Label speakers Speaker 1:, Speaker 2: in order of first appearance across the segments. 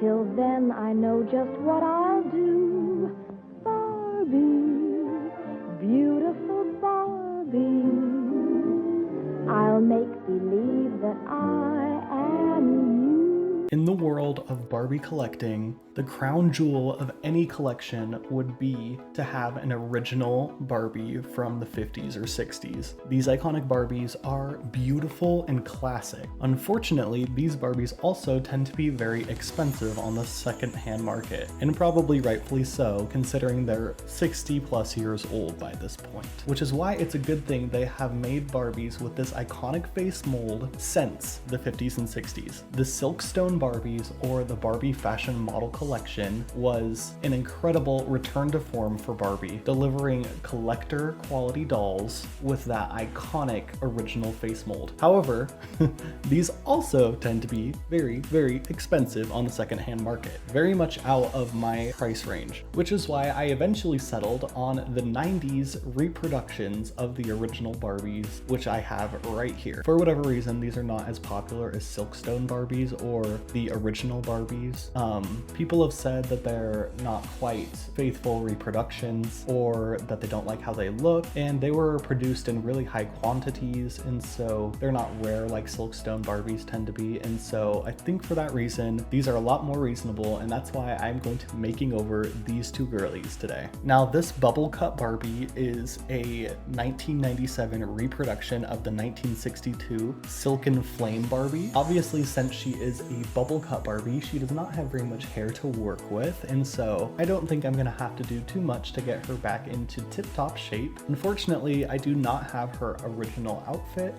Speaker 1: Till then, I know just what I'll do. Barbie, beautiful Barbie, I'll make believe that I am you.
Speaker 2: In the world of Barbie collecting, the crown jewel of any collection would be to have an original Barbie from the 50s or 60s. These iconic Barbies are beautiful and classic. Unfortunately, these Barbies also tend to be very expensive on the second-hand market, and probably rightfully so, considering they're 60 plus years old by this point. Which is why it's a good thing they have made Barbies with this iconic face mold since the 50s and 60s. The Silkstone Barbies, or the Barbie fashion model collection, was an incredible return to form for Barbie, delivering collector quality dolls with that iconic original face mold. However, these also tend to be very, very expensive on the secondhand market, very much out of my price range, which is why I eventually settled on the 90s reproductions of the original Barbies, which I have right here. For whatever reason, these are not as popular as Silkstone Barbies or the original Barbies. People have said that they're not quite faithful reproductions, or that they don't like how they look, and they were produced in really high quantities, and so they're not rare like Silkstone Barbies tend to be. And so I think for that reason, these are a lot more reasonable, and that's why I'm going to be making over these two girlies today. Now, this bubble cut Barbie is a 1997 reproduction of the 1962 Silken Flame Barbie. Obviously, since she is a bubble cut Barbie, she does not have very much hair to work with, and so I don't think I'm gonna have to do too much to get her back into tip-top shape. Unfortunately, I do not have her original outfit.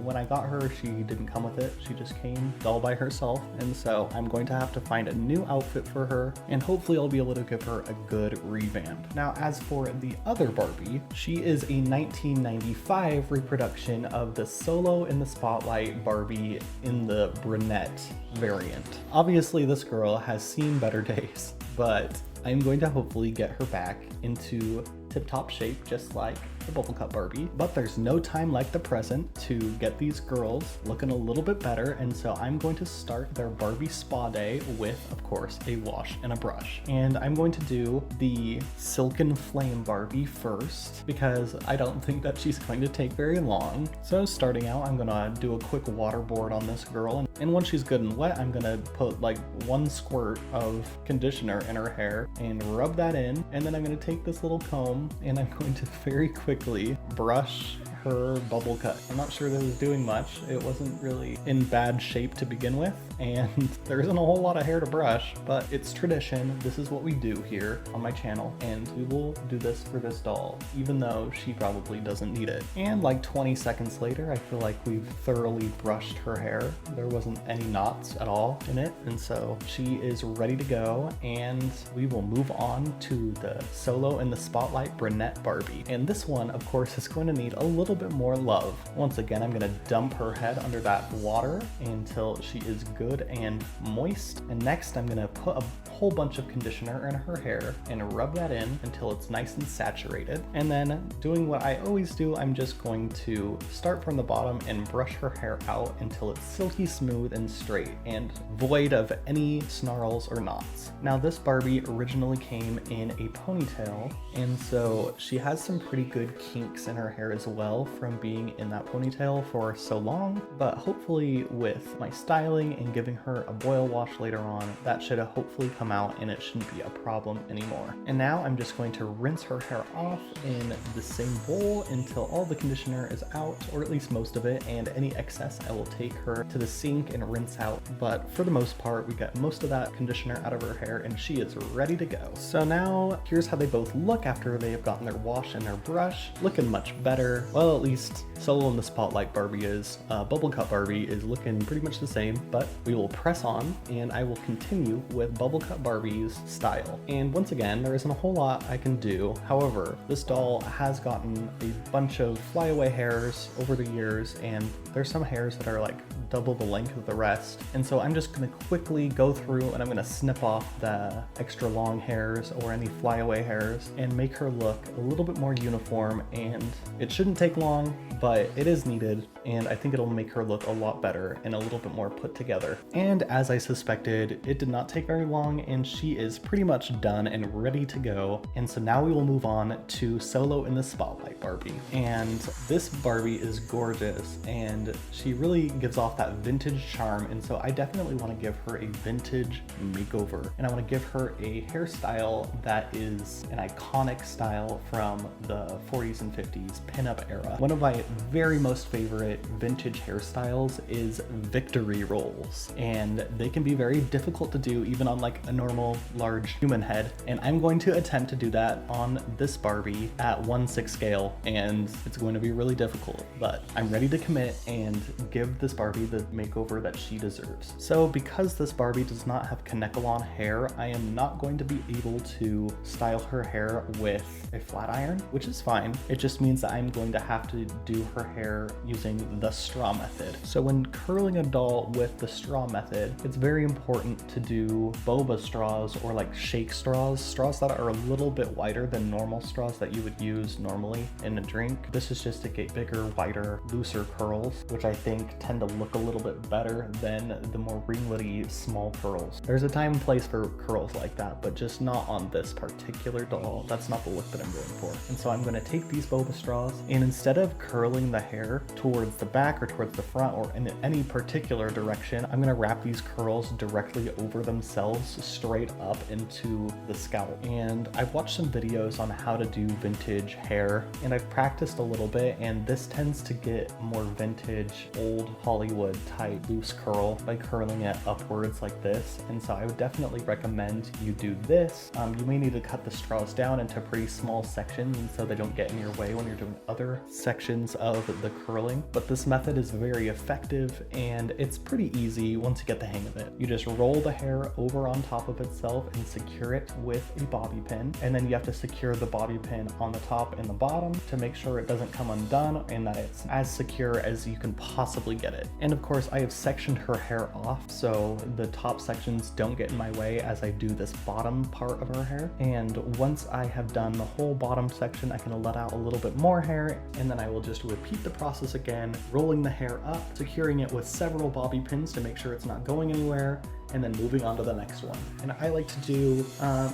Speaker 2: When I got her, she didn't come with it. She just came all by herself, and so I'm going to have to find a new outfit for her, and hopefully I'll be able to give her a good revamp. Now, as for the other Barbie, she is a 1995 reproduction of the Solo in the Spotlight Barbie in the brunette variant. Obviously, this girl has seen better days, but I'm going to hopefully get her back into tip-top shape, just like the bubble cut Barbie. But there's no time like the present to get these girls looking a little bit better, and so I'm going to start their Barbie spa day with, of course, a wash and a brush. And I'm going to do the Silken Flame Barbie first, because I don't think that she's going to take very long. So starting out, I'm gonna do a quick waterboard on this girl, and once she's good and wet, I'm gonna put like 1 squirt of conditioner in her hair and rub that in, and then I'm gonna take this little comb and I'm going to very quickly brush her bubble cut. I'm not sure this is doing much. It wasn't really in bad shape to begin with, and there isn't a whole lot of hair to brush, but it's tradition. This is what we do here on my channel, and we will do this for this doll, even though she probably doesn't need it. And like 20 seconds later, I feel like we've thoroughly brushed her hair. There wasn't any knots at all in it, and so she is ready to go, and we will move on to the Solo in the Spotlight brunette Barbie. And this one, of course, is going to need a little bit more love. Once again, I'm going to dump her head under that water until she is good and moist. And next, I'm going to put a whole bunch of conditioner in her hair and rub that in until it's nice and saturated. And then, doing what I always do, I'm just going to start from the bottom and brush her hair out until it's silky smooth and straight and void of any snarls or knots. Now, this Barbie originally came in a ponytail, and so she has some pretty good kinks in her hair as well from being in that ponytail for so long, but hopefully with my styling and giving her a boil wash later on, that should hopefully come out and it shouldn't be a problem anymore. And now I'm just going to rinse her hair off in the same bowl until all the conditioner is out, or at least most of it, and any excess I will take her to the sink and rinse out. But for the most part, we got most of that conditioner out of her hair and she is ready to go. So now here's how they both look after they have gotten their wash and their brush. Looking much better. Well, at least Solo in the Spotlight Barbie is. Bubble cut Barbie is looking pretty much the same, but we will press on and I will continue with Bubble Cut Barbie's style. And once again, there isn't a whole lot I can do. However, this doll has gotten a bunch of flyaway hairs over the years, and there's some hairs that are like double the length of the rest. And so I'm just gonna quickly go through and I'm gonna snip off the extra long hairs or any flyaway hairs and make her look a little bit more uniform, and it shouldn't take long, but it is needed, and I think it'll make her look a lot better and a little bit more put together. And as I suspected, it did not take very long, and she is pretty much done and ready to go. And so now we will move on to Solo in the Spotlight Barbie. And this Barbie is gorgeous, and she really gives off that vintage charm, and so I definitely want to give her a vintage makeover. And I want to give her a hairstyle that is an iconic style from the 40s and 50s pinup era. One of my very most favorite vintage hairstyles is victory rolls, and they can be very difficult to do even on like a normal large human head, and I'm going to attempt to do that on this Barbie at 1/6 scale, and it's going to be really difficult, but I'm ready to commit and give this Barbie the makeover that she deserves. So because this Barbie does not have Kanekalon hair, I am not going to be able to style her hair with a flat iron, which is fine. It just means that I'm going to have to do her hair using the straw method. So when curling a doll with the straw method, it's very important to do boba straws or like shake straws that are a little bit wider than normal straws that you would use normally in a drink. This is just to get bigger, wider, looser curls, which I think tend to look a little bit better than the more ringlety small curls. There's a time and place for curls like that, but just not on this particular doll. That's not the look that I'm going for. And so I'm going to take these boba straws, and instead of curling the hair towards the back or towards the front or in any particular direction, I'm going to wrap these curls directly over themselves straight up into the scalp. And I've watched some videos on how to do vintage hair, and I've practiced a little bit, and this tends to get more vintage, old Hollywood type loose curl by curling it upwards like this. And so I would definitely recommend you do this. You may need to cut the straws down into pretty small sections, and so they don't get in your way when you're doing other sections of the curling. But this method is very effective, and it's pretty easy once you get the hang of it. You just roll the hair over on top of itself and secure it with a bobby pin, and then you have to secure the bobby pin on the top and the bottom to make sure it doesn't come undone and that it's as secure as you can possibly get it. And of course, I have sectioned her hair off so the top sections don't get in my way as I do this bottom part of her hair. And once I have done the whole bottom section, I can let out a little bit more hair, and then I will just repeat the process again, rolling the hair up, securing it with several bobby pins to make sure it's not going anywhere, and then moving on to the next one. And I like to do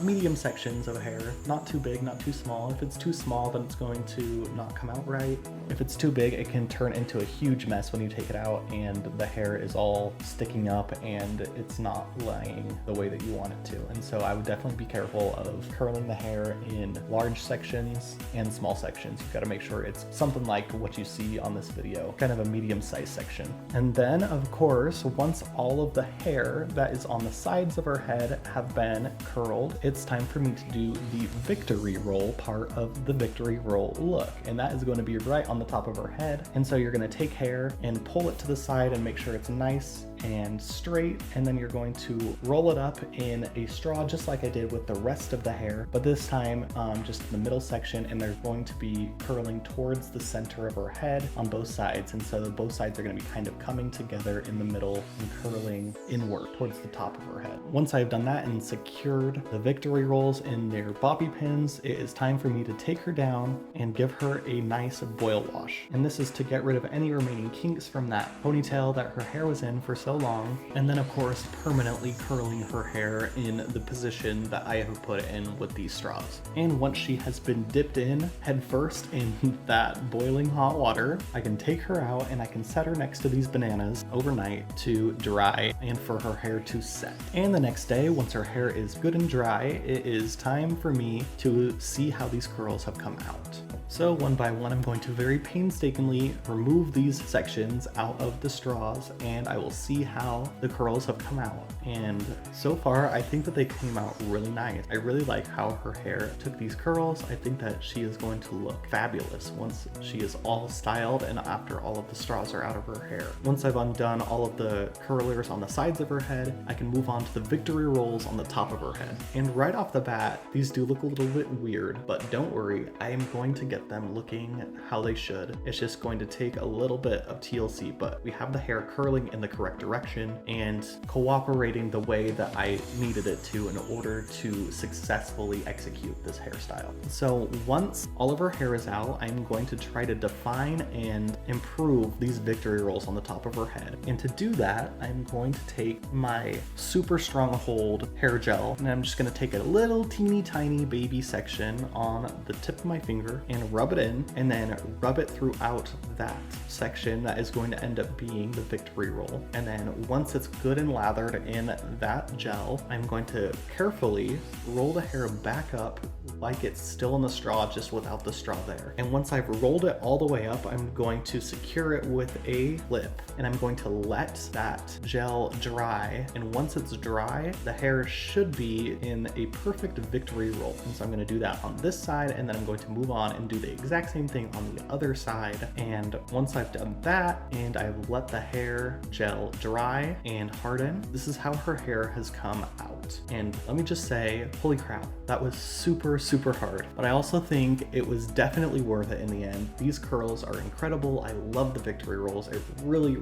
Speaker 2: medium sections of hair, not too big, not too small. If it's too small, then it's going to not come out right. If it's too big, it can turn into a huge mess when you take it out, and the hair is all sticking up and it's not lying the way that you want it to. And so I would definitely be careful of curling the hair in large sections and small sections. You've got to make sure it's something like what you see on this video, kind of a medium-sized section. And then, of course, once all of the hair that is on the sides of her head have been curled, it's time for me to do the victory roll part of the victory roll look, and that is going to be right on the top of her head. And so you're going to take hair and pull it to the side and make sure it's nice and straight, and then you're going to roll it up in a straw just like I did with the rest of the hair, but this time just in the middle section, and there's going to be curling towards the center of her head on both sides. And so both sides are going to be kind of coming together in the middle and curling inward towards the top of her head. Once I've done that and secured the victory rolls in their bobby pins, it is time for me to take her down and give her a nice boil wash. And this is to get rid of any remaining kinks from that ponytail that her hair was in for so long, and then of course permanently curling her hair in the position that I have put it in with these straws. And once she has been dipped in head first in that boiling hot water, I can take her out and I can set her next to these bananas overnight to dry and for her hair to set. And the next day, once her hair is good and dry, it is time for me to see how these curls have come out. So one by one, I'm going to very painstakingly remove these sections out of the straws, and I will see how the curls have come out. And so far, I think that they came out really nice. I really like how her hair took these curls. I think that she is going to look fabulous once she is all styled and after all of the straws are out of her hair. Once I've undone all of the curlers on the sides of her head, I can move on to the victory rolls on the top of her head. And right off the bat, these do look a little bit weird, but don't worry, I am going to get them looking how they should. It's just going to take a little bit of TLC, but we have the hair curling in the correct direction and cooperating the way that I needed it to in order to successfully execute this hairstyle. So once all of her hair is out, I'm going to try to define and improve these victory rolls on the top of her head. And to do that, I'm going to take my super strong hold hair gel, and I'm just going to take a little teeny tiny baby section on the tip of my finger and rub it in, and then rub it throughout that section that is going to end up being the victory roll. And then once it's good and lathered in that gel, I'm going to carefully roll the hair back up like it's still in the straw, just without the straw there. And once I've rolled it all the way up, I'm going to secure it with a clip, and I'm going to let that gel dry. And once it's dry, the hair should be in a perfect victory roll. And so I'm going to do that on this side, and then I'm going to move on and do the exact same thing on the other side. And once I've done that and I've let the hair gel dry and harden, this is how her hair has come out. And let me just say, holy crap, that was super hard, but I also think it was definitely worth it in the end. These curls are incredible. I love the victory rolls. It really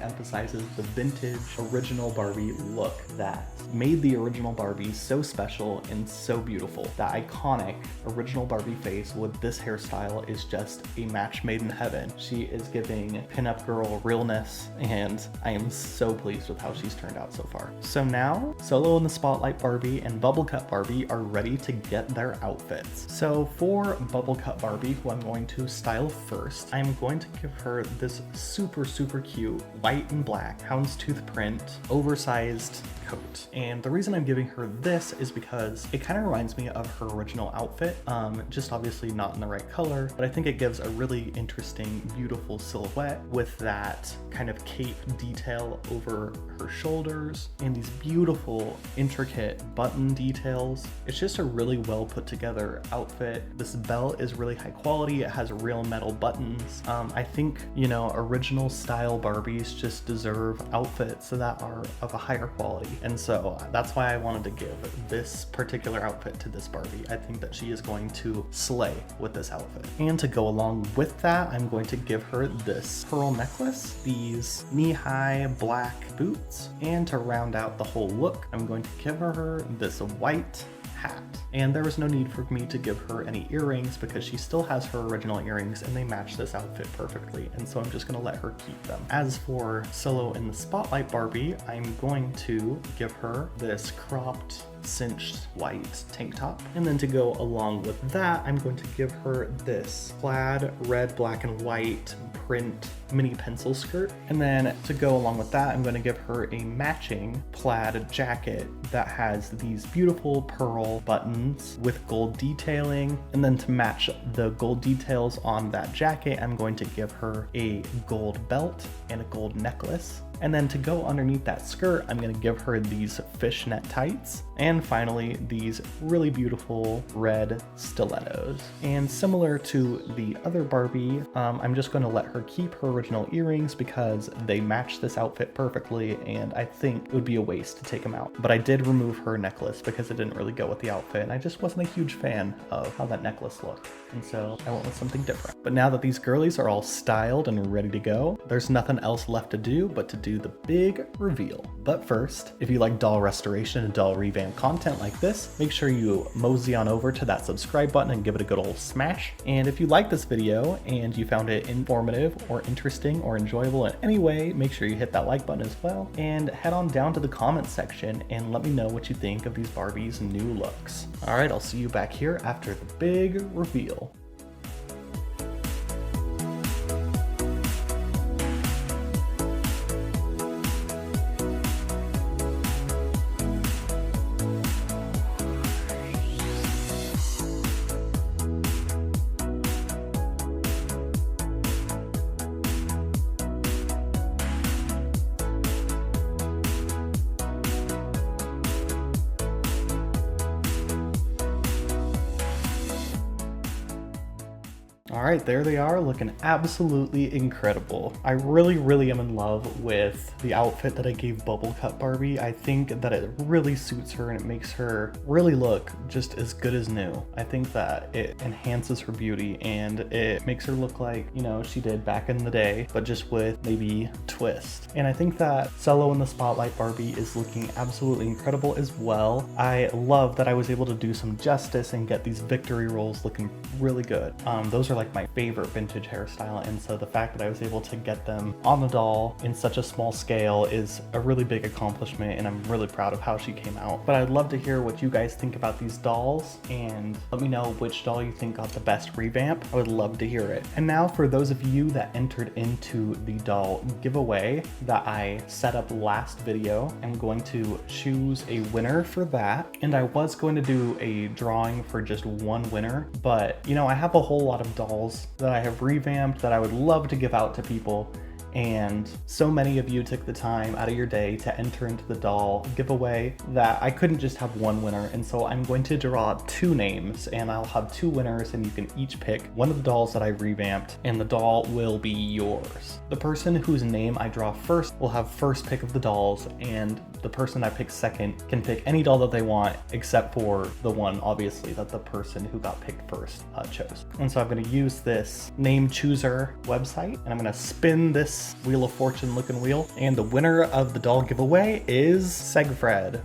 Speaker 2: emphasizes the vintage original Barbie look that made the original Barbie so special and so beautiful. The iconic original Barbie face with this hairstyle is just a match made in heaven. She is giving pinup girl realness, and I am so pleased with how she's turned out so far. So now, Solo in the Spotlight Barbie and Bubble Cut Barbie are ready to get their outfits. So for Bubble Cut Barbie, who I'm going to style first, I'm going to give her this super cute white and black houndstooth print oversized coat. And the reason I'm giving her this is because it kind of reminds me of her original outfit, just obviously not in the right color, but I think it gives a really interesting, beautiful silhouette with that kind of cape detail over her shoulders and these beautiful, intricate button details. It's just a really well put together outfit. This belt is really high quality. It has real metal buttons. I think, you know, original style Barbies just deserve outfits that are of a higher quality. And so that's why I wanted to give this particular outfit to this Barbie. I think that she is going to slay with this outfit. And to go along with that, I'm going to give her this pearl necklace, these knee-high black boots, and to round out the whole look, I'm going to give her this white hat. And there was no need for me to give her any earrings because she still has her original earrings and they match this outfit perfectly, and so I'm just gonna let her keep them. As for Solo in the Spotlight Barbie, I'm going to give her this cropped cinched white tank top, and then to go along with that, I'm going to give her this plaid red, black, and white print mini pencil skirt. And then to go along with that, I'm going to give her a matching plaid jacket that has these beautiful pearl buttons with gold detailing. And then to match the gold details on that jacket, I'm going to give her a gold belt and a gold necklace. And then to go underneath that skirt, I'm going to give her these fishnet tights. And finally, these really beautiful red stilettos. And similar to the other Barbie, I'm just going to let her keep her original earrings because they match this outfit perfectly, and I think it would be a waste to take them out. But I did remove her necklace because it didn't really go with the outfit, and I just wasn't a huge fan of how that necklace looked. And so I went with something different. But now that these girlies are all styled and ready to go, there's nothing else left to do but to do the big reveal. But first, if you like doll restoration and doll revamp content like this, make sure you mosey on over to that subscribe button and give it a good old smash. And if you like this video and you found it informative or interesting or enjoyable in any way, make sure you hit that like button as well, and head on down to the comments section and let me know what you think of these Barbies' new looks. All right, I'll see you back here after the big reveal. All right, there they are, looking absolutely incredible. I really am in love with the outfit that I gave Bubble Cut Barbie. I think that it really suits her and it makes her really look just as good as new. I think that it enhances her beauty and it makes her look like, you know, she did back in the day, but just with maybe twist. And I think that Cello in the Spotlight Barbie is looking absolutely incredible as well. I love that I was able to do some justice and get these victory rolls looking really good. Those are like my favorite vintage hairstyle, and so the fact that I was able to get them on the doll in such a small scale is a really big accomplishment, and I'm really proud of how she came out. But I'd love to hear what you guys think about these dolls, and let me know which doll you think got the best revamp. I would love to hear it. And now for those of you that entered into the doll giveaway that I set up last video, I'm going to choose a winner for that. And I was going to do a drawing for just one winner, but you know, I have a whole lot of dolls that I have revamped that I would love to give out to people, and so many of you took the time out of your day to enter into the doll giveaway that I couldn't just have one winner. And so I'm going to draw 2 names, and I'll have 2 winners, and you can each pick one of the dolls that I revamped, and the doll will be yours. The person whose name I draw first will have first pick of the dolls, and the person I pick second can pick any doll that they want, except for the one, obviously, that the person who got picked first chose. And so I'm going to use this name chooser website, and I'm going to spin this Wheel of Fortune looking wheel, and the winner of the doll giveaway is Siegfried.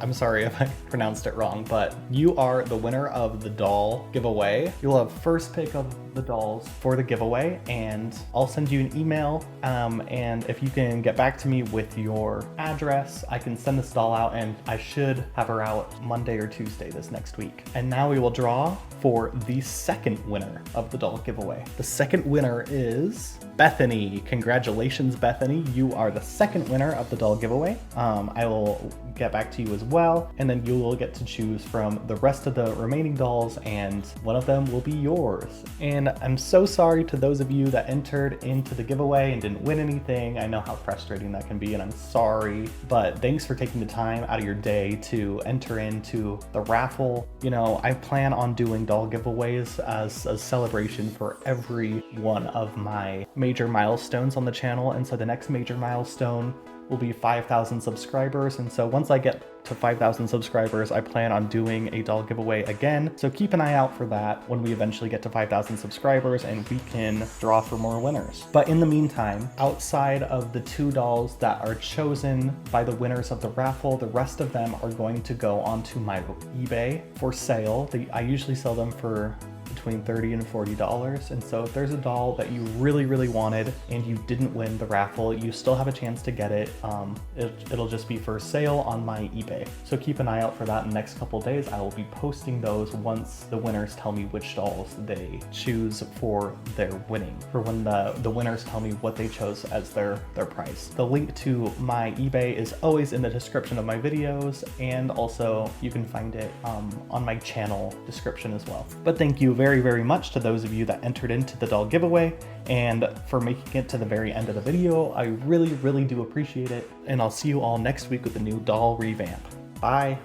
Speaker 2: I'm sorry if I pronounced it wrong, but you are the winner of the doll giveaway. You'll have first pick of the dolls for the giveaway, and I'll send you an email, and if you can get back to me with your address, I can send this doll out, and I should have her out Monday or Tuesday this next week. And now we will draw for the second winner of the doll giveaway. The second winner is Bethany. Congratulations, Bethany. You are the second winner of the doll giveaway. I will get back to you as well, and then you will get to choose from the rest of the remaining dolls, and one of them will be yours. And I'm so sorry to those of you that entered into the giveaway and didn't win anything. I know how frustrating that can be, and I'm sorry, but thanks for taking the time out of your day to enter into the raffle. You know, I plan on doing doll giveaways as a celebration for every one of my major milestones on the channel, and so the next major milestone will be 5,000 subscribers. And so once I get to 5,000 subscribers, I plan on doing a doll giveaway again. So keep an eye out for that when we eventually get to 5,000 subscribers and we can draw for more winners. But in the meantime, outside of the 2 dolls that are chosen by the winners of the raffle, the rest of them are going to go onto my eBay for sale. I usually sell them for between $30 and $40. And so if there's a doll that you really wanted and you didn't win the raffle, you still have a chance to get it. It'll just be for sale on my eBay. So keep an eye out for that in the next couple days. I will be posting those once the winners tell me which dolls they choose for their winning, for when the winners tell me what they chose as their prize. The link to my eBay is always in the description of my videos, and also you can find it on my channel description as well. But thank you very much to those of you that entered into the doll giveaway and for making it to the very end of the video. I really do appreciate it, and I'll see you all next week with a new doll revamp. Bye.